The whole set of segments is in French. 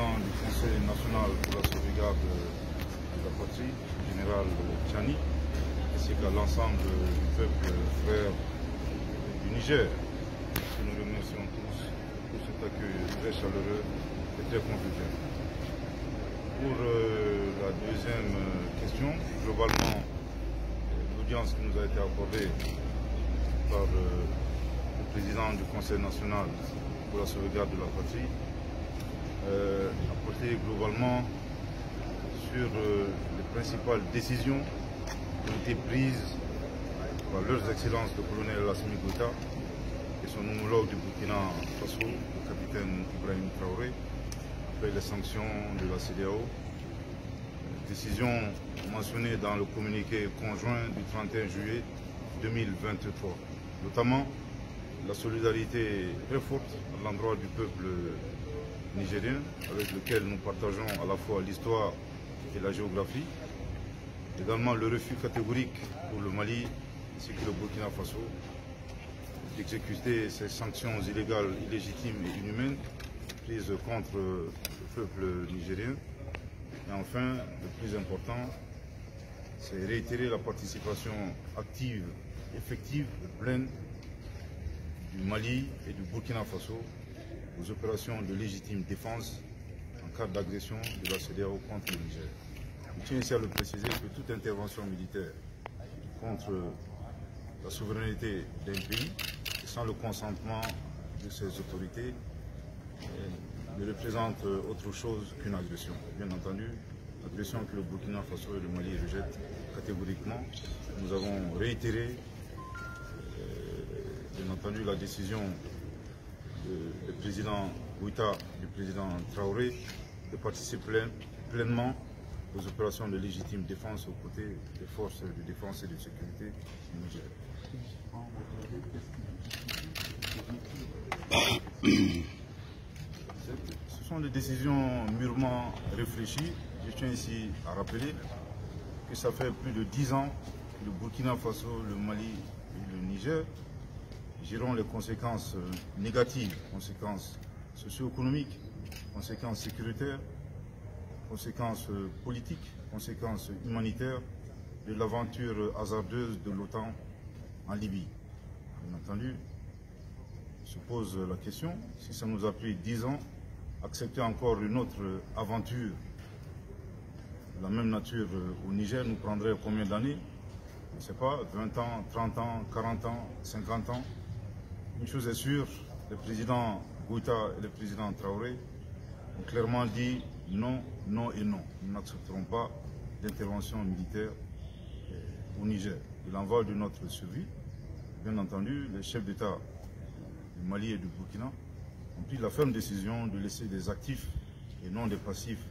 président du Conseil national pour la sauvegarde de la patrie, général Tchani, ainsi qu'à l'ensemble du peuple frère du Niger. Que nous remercions tous pour cet accueil très chaleureux et très convivial. Pour la deuxième question, globalement, l'audience qui nous a été accordée par le président du Conseil national pour la sauvegarde de la patrie a porté globalement sur les principales décisions qui ont été prises par leurs excellences le colonel Assimi Goïta et son homologue du Burkina Faso, le capitaine Ibrahim Traoré, après les sanctions de la CEDEAO. Décision mentionnée dans le communiqué conjoint du 31 juillet 2023, notamment la solidarité très forte à l'endroit du peuple nigérien, avec lequel nous partageons à la fois l'histoire et la géographie. Également le refus catégorique pour le Mali ainsi que le Burkina Faso d'exécuter ces sanctions illégales, illégitimes et inhumaines prises contre le peuple nigérien. Et enfin, le plus important, c'est réitérer la participation active, effective et pleine du Mali et du Burkina Faso aux opérations de légitime défense en cas d'agression de la CEDEAO contre le Niger. Je tiens ici à le préciser que toute intervention militaire contre la souveraineté d'un pays, sans le consentement de ses autorités, ne représente autre chose qu'une agression. Bien entendu, l'agression que le Burkina Faso et le Mali rejettent catégoriquement. Nous avons réitéré, bien entendu, la décision du président Goïta, du président Traoré, de participer pleinement aux opérations de légitime défense aux côtés des forces de défense et de sécurité du Niger. Ce sont des décisions mûrement réfléchies. Je tiens ici à rappeler que ça fait plus de 10 ans que le Burkina Faso, le Mali et le Niger gérons les conséquences négatives, conséquences socio-économiques, conséquences sécuritaires, conséquences politiques, conséquences humanitaires de l'aventure hasardeuse de l'OTAN en Libye. Bien entendu, se pose la question, si ça nous a pris 10 ans, accepter encore une autre aventure de la même nature au Niger nous prendrait combien d'années? Je ne sais pas, 20 ans, 30 ans, 40 ans, 50 ans. Une chose est sûre, le président Goïta et le président Traoré ont clairement dit non, non et non. Nous n'accepterons pas d'intervention militaire au Niger. Il en va de notre survie. Bien entendu, les chefs d'État du Mali et du Burkina ont pris la ferme décision de laisser des actifs et non des passifs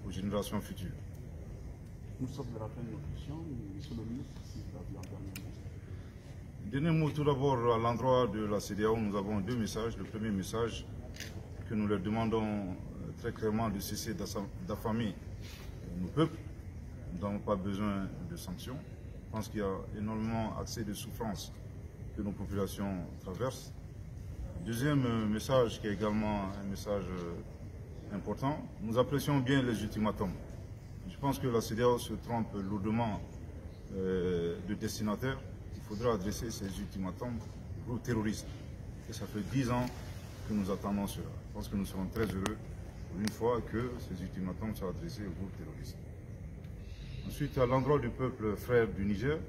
aux générations futures. Nous sommes à la fin de notre question. Monsieur le ministre, si vous avez un dernier mot. Dernier mot tout d'abord à l'endroit de la CEDEAO, nous avons deux messages. Le premier message, que nous leur demandons très clairement de cesser d'affamer nos peuples. Nous n'avons pas besoin de sanctions. Je pense qu'il y a énormément accès de souffrance que nos populations traversent. Deuxième message, qui est également un message important, nous apprécions bien les ultimatums. Je pense que la CEDEAO se trompe lourdement de destinataire. Il faudra adresser ces ultimatums aux groupes terroristes. Et ça fait 10 ans que nous attendons cela. Je pense que nous serons très heureux une fois que ces ultimatums soient adressés aux groupes terroristes. Ensuite, à l'endroit du peuple frère du Niger,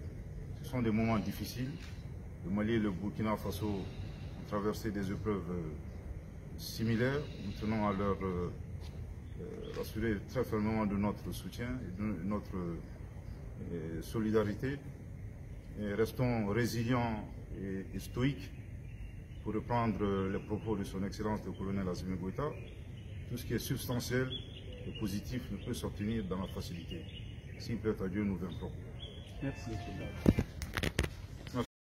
ce sont des moments difficiles. Le Mali et le Burkina Faso ont traversé des épreuves similaires. Nous tenons à leur assurer très fermement de notre soutien et de notre solidarité. Et restons résilients et stoïques, pour reprendre les propos de son Excellence le colonel Assimi Goïta. Tout ce qui est substantiel et positif ne peut s'obtenir dans la facilité. S'il plaît à Dieu, nous vaincrons. Merci, monsieur.